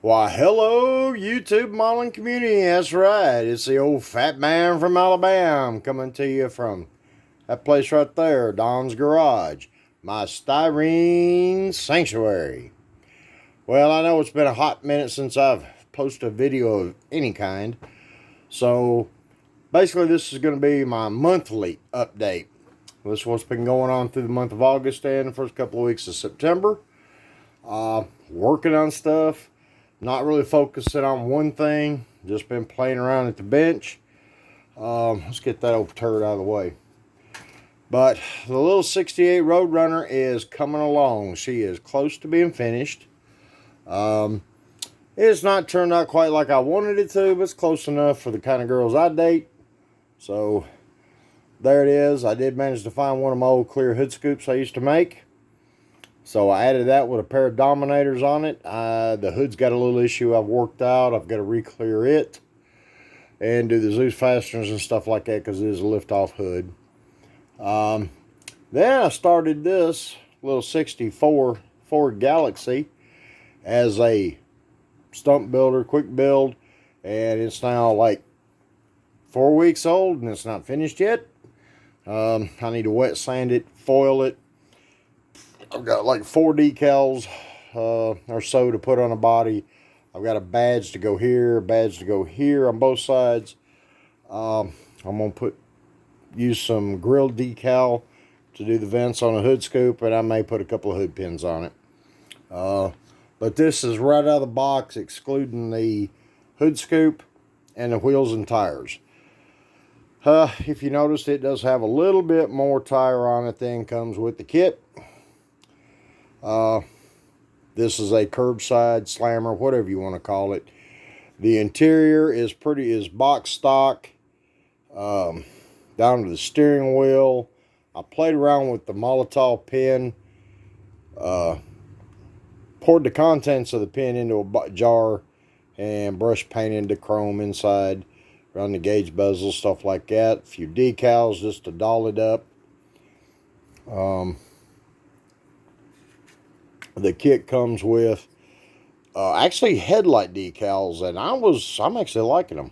Why, hello, YouTube modeling community. That's right. It's the old fat man from Alabama coming to you from that place right there, Don's Garage, my styrene sanctuary. Well, I know it's been a hot minute since I've posted a video of any kind. So, basically, this is going to be my monthly update. This is what's been going on through the month of August and the first couple of weeks of September. Working on stuff. Not really focusing on one thing. Just been playing around at the bench. Let's get that old turd out of the way. But the little 68 Roadrunner is coming along. She is close to being finished. It's not turned out quite like I wanted it to, but it's close enough for the kind of girls I date. So, there it is. I did manage to find one of my old clear hood scoops I used to make. So I added that with a pair of Dominators on it. The hood's got a little issue I've worked out. I've got to re-clear it and do the Zeus fasteners and stuff like that because it is a lift-off hood. Then I started this little 64 Ford Galaxy as a stump builder, quick build, and it's now like 4 weeks old and it's not finished yet. I need to wet sand it, foil it. I've got like 4 decals or so to put on a body. I've got a badge to go here, a badge to go here on both sides. I'm going to use some grill decal to do the vents on a hood scoop, and I may put a couple of hood pins on it. But this is right out of the box, excluding the hood scoop and the wheels and tires. If you noticed, it does have a little bit more tire on it than comes with the kit. This is a curbside slammer, whatever you want to call it. The interior is box stock, down to the steering wheel. I played around with the Molotov pin, poured the contents of the pin into a jar and brush painted the chrome inside, around the gauge bezel, stuff like that. A few decals just to doll it up. The kit comes with actually headlight decals, and I'm actually liking them.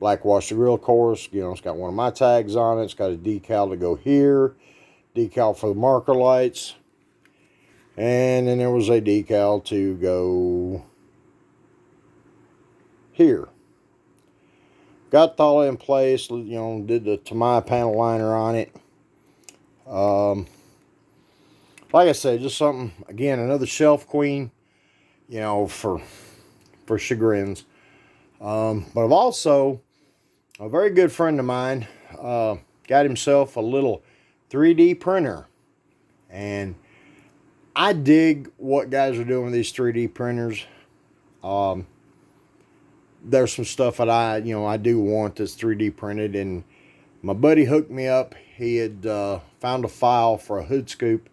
Black wash the grill, of course. You know, it's got one of my tags on it. It's got a decal to go here, decal for the marker lights, and then there was a decal to go here. Got all in place. You know, did the Tamai panel liner on it. Like I said, just something, again, another shelf queen, you know, for chagrins. But I've also, a very good friend of mine, got himself a little 3D printer. And I dig what guys are doing with these 3D printers. There's some stuff that I do want that's 3D printed. And my buddy hooked me up. He had found a file for a hood scoop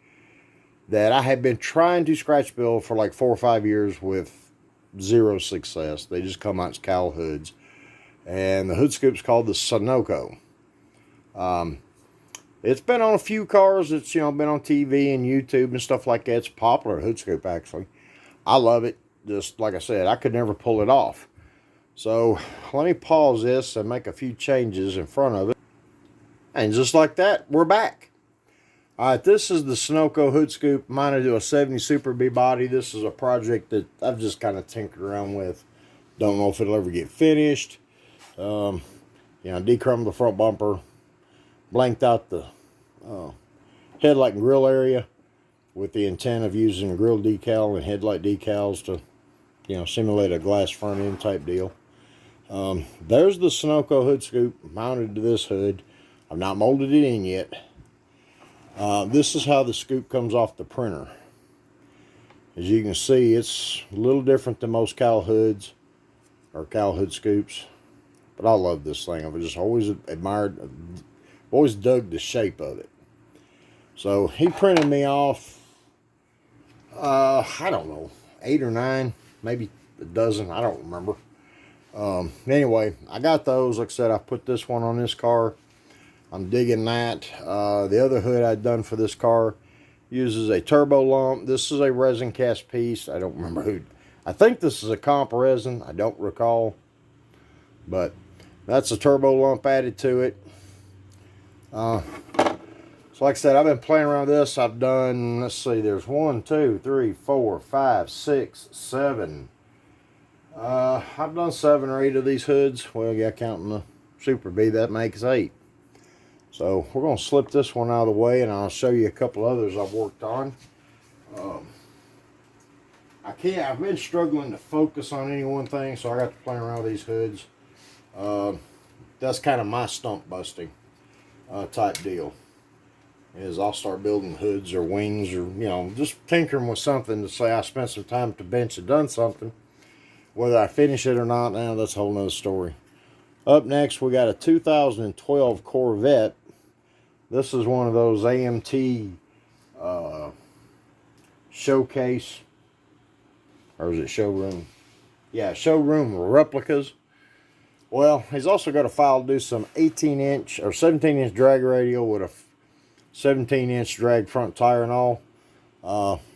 that I had been trying to scratch build for like 4 or 5 years with zero success. They just come out as cowl hoods. And the hood scoop's called the Sunoco. It's been on a few cars. It's, been on TV and YouTube and stuff like that. It's a popular hood scoop, actually. I love it. Just like I said, I could never pull it off. So let me pause this and make a few changes in front of it. And just like that, we're back. Alright, this is the Sunoco hood scoop. Mine to do a 70 Super B body. This is a project that I've just kind of tinkered around with. Don't know if it'll ever get finished. Dechrommed the front bumper. Blanked out the headlight and grill area with the intent of using a grill decal and headlight decals to, simulate a glass front end type deal. There's the Sunoco hood scoop mounted to this hood. I've not molded it in yet. This is how the scoop comes off the printer. As you can see, it's a little different than most cowl hoods or cowl hood scoops. But I love this thing. I've just always admired, always dug the shape of it. So he printed me off, I don't know, 8 or 9, maybe a dozen. I don't remember. Anyway, I got those. Like I said, I put this one on this car. I'm digging that. The other hood I'd done for this car uses a turbo lump. This is a resin cast piece. I don't remember I think this is a comp resin. I don't recall. But that's a turbo lump added to it. So like I said, I've been playing around with this. I've done, let's see, there's 1, 2, 3, 4, 5, 6, 7. I've done 7 or 8 of these hoods. Well, yeah, counting the Super B, that makes 8. So we're going to slip this one out of the way, and I'll show you a couple others I've worked on. I've been struggling to focus on any one thing, so I got to play around with these hoods. That's kind of my stump busting type deal. Is I'll start building hoods or wings, or just tinkering with something to say I spent some time at the bench and done something. Whether I finish it or not, now that's a whole nother story. Up next, we got a 2012 Corvette. This is one of those AMT showcase, or is it showroom? Yeah, showroom replicas. Well, he's also got a file to do some 18-inch or 17-inch drag radial with a 17-inch drag front tire and all.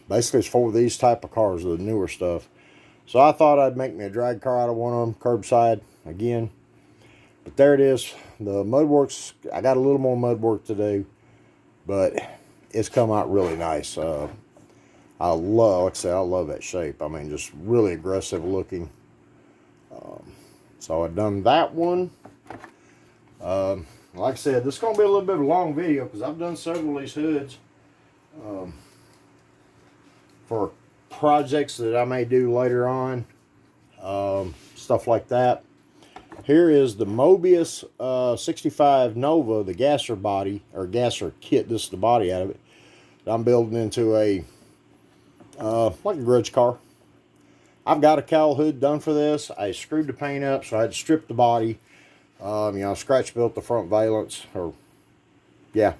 Basically, it's for these type of cars, the newer stuff. So I thought I'd make me a drag car out of one of them, curbside again. But there it is. The mud works, I got a little more mud work to do, but it's come out really nice. Like I love that shape. I mean, just really aggressive looking. So I've done that one. Like I said, this is going to be a little bit of a long video because I've done several of these hoods for projects that I may do later on. Stuff like that. Here is the Mobius 65 Nova, the gasser body, or gasser kit. This is the body out of it. I'm building into a, like a grudge car. I've got a cowl hood done for this. I screwed the paint up, so I had to strip the body. Scratch built the front valence,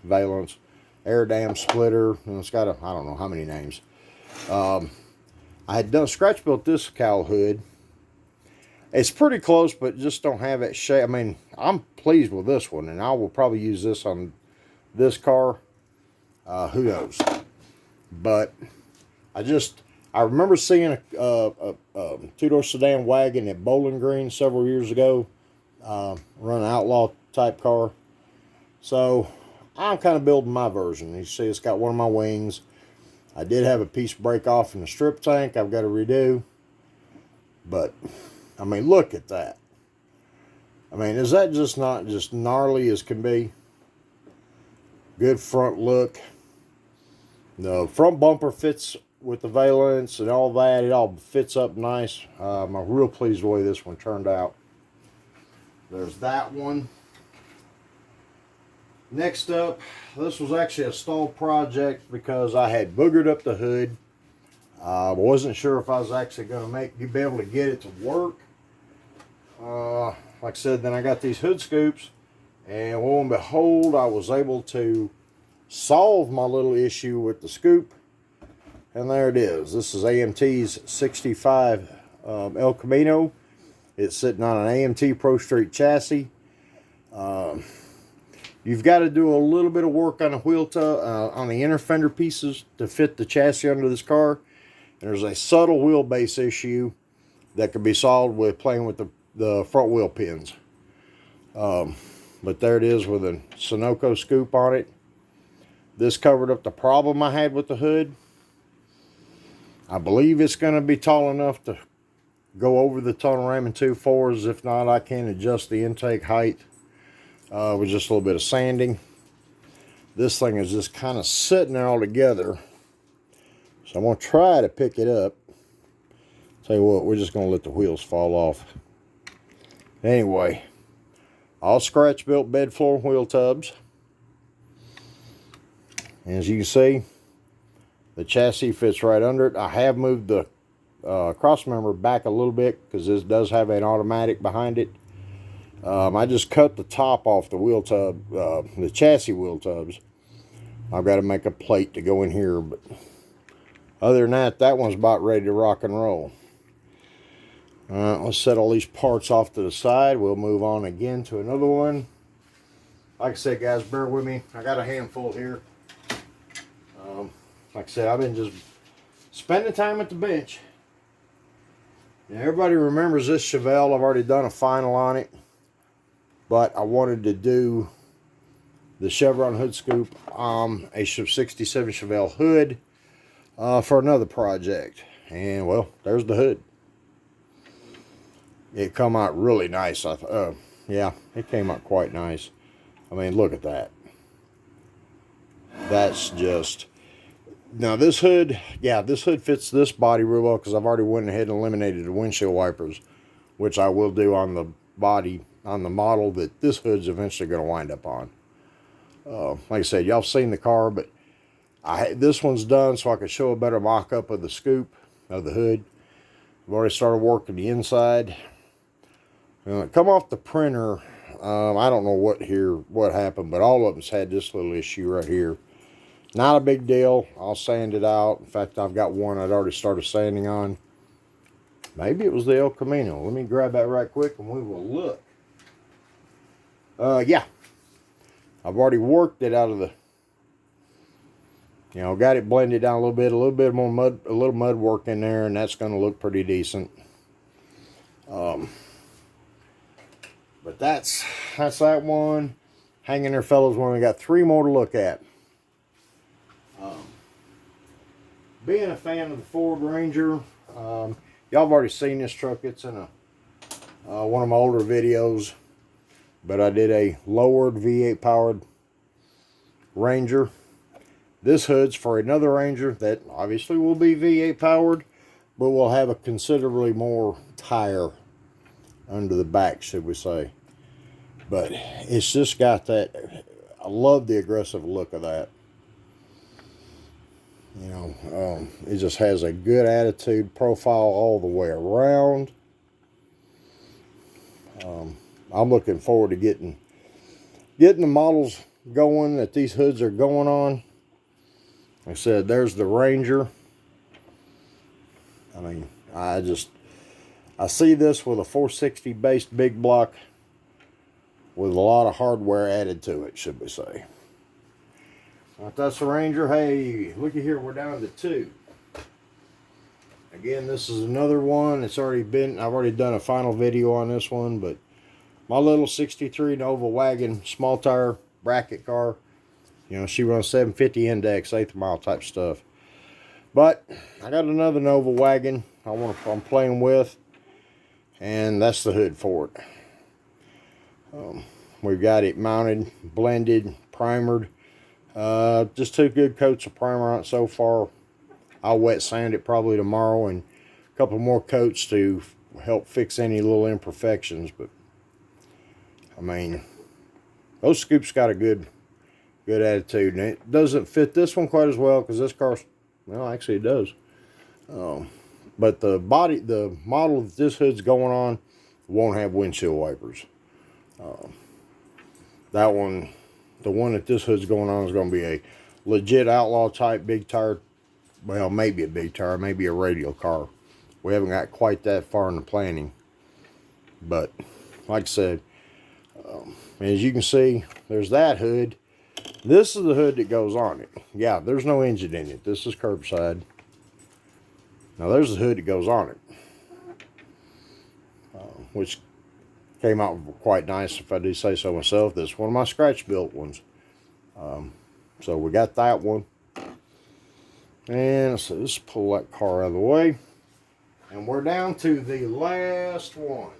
valence, air dam splitter, and it's got I don't know how many names. I had done scratch built this cowl hood. It's pretty close, but just don't have that shape. I mean, I'm pleased with this one, and I will probably use this on this car. Who knows? But I remember seeing a two-door sedan wagon at Bowling Green several years ago. Run an outlaw type car. So I'm kind of building my version. You see, it's got one of my wings. I did have a piece break off in the strip tank I've got to redo. But, I mean, look at that. I mean, is that just not just gnarly as can be? Good front look. The front bumper fits with the valence and all that. It all fits up nice. I'm real pleased with the way this one turned out. There's that one. Next up, this was actually a stall project because I had boogered up the hood. I wasn't sure if I was actually going to be able to get it to work. Like I said, then I got these hood scoops, and lo and behold, I was able to solve my little issue with the scoop. And there it is. This is AMT's 65 El Camino. It's sitting on an AMT Pro Street chassis. You've got to do a little bit of work on the wheel on the inner fender pieces to fit the chassis under this car. And there's a subtle wheelbase issue that can be solved with playing with the front wheel pins. But there it is with a Sunoco scoop on it. This covered up the problem I had with the hood. I believe it's going to be tall enough to go over the tunnel ramming 2.4s. If not, I can adjust the intake height with just a little bit of sanding. This thing is just kind of sitting there all together. So I'm going to try to pick it up. Tell you what, we're just going to let the wheels fall off. Anyway, all scratch built bed floor wheel tubs. And as you can see, the chassis fits right under it. I have moved the cross member back a little bit because this does have an automatic behind it. I just cut the top off the wheel tub, the chassis wheel tubs. I've got to make a plate to go in here, but other than that, that one's about ready to rock and roll. Let's set all these parts off to the side. We'll move on again to another one. Like I said, guys, bear with me. I got a handful here. Like I said, I've been just spending time at the bench. Now, everybody remembers this Chevelle. I've already done a final on it, but I wanted to do the Chevron Hood scoop, a 67 Chevelle Hood for another project. And well, there's the hood. It come out really nice. Yeah, it came out quite nice. I mean, look at that. That's just... Now this hood, yeah, this hood fits this body real well because I've already went ahead and eliminated the windshield wipers, which I will do on the body, on the model that this hood's eventually going to wind up on. Like I said, y'all seen the car, but this one's done so I can show a better mock-up of the scoop, of the hood. I've already started working the inside. Come off the printer, I don't know what happened, but all of them's had this little issue right here. Not a big deal. I'll sand it out. In fact, I've got one I'd already started sanding on. Maybe it was the El Camino. Let me grab that right quick and we will look. Yeah. I've already worked it out of the... got it blended down a little bit more mud, a little mud work in there, and that's going to look pretty decent. But that's that one. Hang in there, fellas, when we got 3 more to look at. Being a fan of the Ford Ranger, y'all have already seen this truck. It's in one of my older videos, but I did a lowered V8 powered Ranger. This hood's for another Ranger that obviously will be V8 powered, but will have a considerably more tire under the back, should we say. But it's just got that, I love the aggressive look of that. It just has a good attitude profile all the way around. I'm looking forward to getting the models going that these hoods are going on. Like I said, there's the Ranger. I mean, I see this with a 460 based big block with a lot of hardware added to it, should we say. If that's the Ranger, hey, looky here, we're down to 2. Again, this is another one. I've already done a final video on this one, but my little 63 Nova Wagon, small tire bracket car, she runs 750 index, 1/8 mile type stuff. But I got another Nova Wagon I'm playing with, and that's the hood for it. We've got it mounted, blended, primered. Just 2 good coats of primer on it so far. I'll wet sand it probably tomorrow, and a couple more coats to help fix any little imperfections. But I mean, those scoops got a good attitude, and it doesn't fit this one quite as well because this car, well, actually it does. But the model that this hood's going on won't have windshield wipers. That one, the one that this hood's going on, is going to be a legit outlaw type big tire. Well, maybe a big tire, maybe a radial car. We haven't got quite that far in the planning. But like I said, as you can see, there's that hood. This is the hood that goes on it. Yeah, there's no engine in it. This is curbside. Now there's the hood that goes on it, which came out quite nice, if I do say so myself. This is one of my scratch built ones. So we got that one. And so let's pull that car out of the way. And we're down to the last one.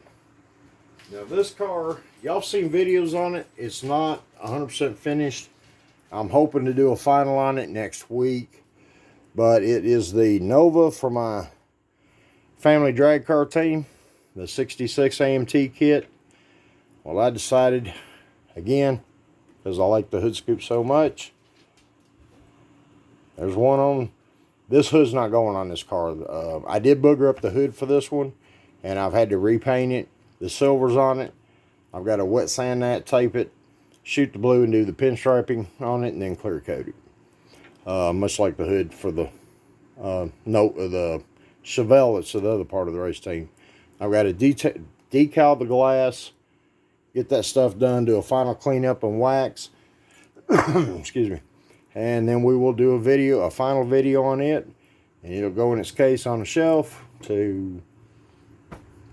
Now this car, y'all seen videos on it. It's not 100% finished. I'm hoping to do a final on it next week. But it is the Nova for my family drag car team. The 66 AMT kit. Well, I decided, again, because I like the hood scoop so much. There's one on. This hood's not going on this car. I did booger up the hood for this one, and I've had to repaint it. The silver's on it. I've got to wet sand that, tape it, shoot the blue, and do the pinstriping on it, and then clear coat it. Much like the hood for the the Chevelle that's the other part of the race team. I've got to decal the glass, get that stuff done, do a final cleanup and wax. Excuse me. And then we will do a final video on it, and it'll go in its case on the shelf to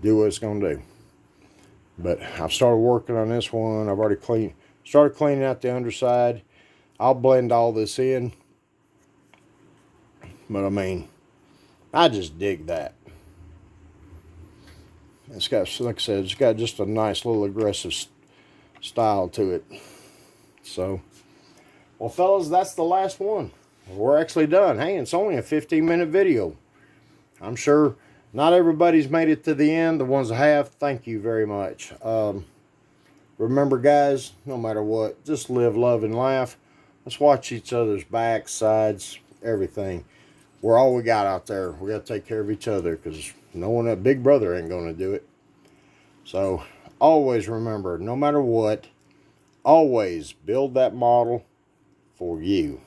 do what it's going to do. But I've started working on this one. I've already started cleaning out the underside. I'll blend all this in. But I mean, I just dig that. It's got, like I said, it's got just a nice little aggressive style to it. So, well, fellas, that's the last one. We're actually done. Hey, it's only a 15-minute video. I'm sure not everybody's made it to the end. The ones that have, thank you very much. Remember, guys, no matter what, just live, love, and laugh. Let's watch each other's backs, sides, everything. We're all we got out there. We got to take care of each other because no one, that big brother ain't going to do it. So, always remember, no matter what, always build that model for you.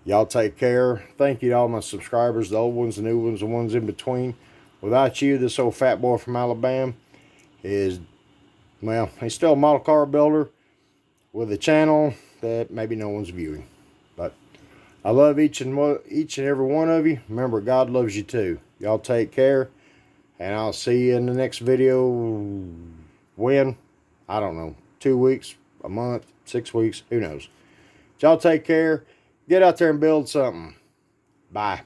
Y'all take care. Thank you to all my subscribers, the old ones, the new ones, the ones in between. Without you, this old fat boy from Alabama is, well, he's still a model car builder with a channel that maybe no one's viewing. But I love each and every one of you. Remember, God loves you too. Y'all take care. And I'll see you in the next video. When? I don't know. 2 weeks, a month, 6 weeks, who knows. Y'all take care. Get out there and build something. Bye.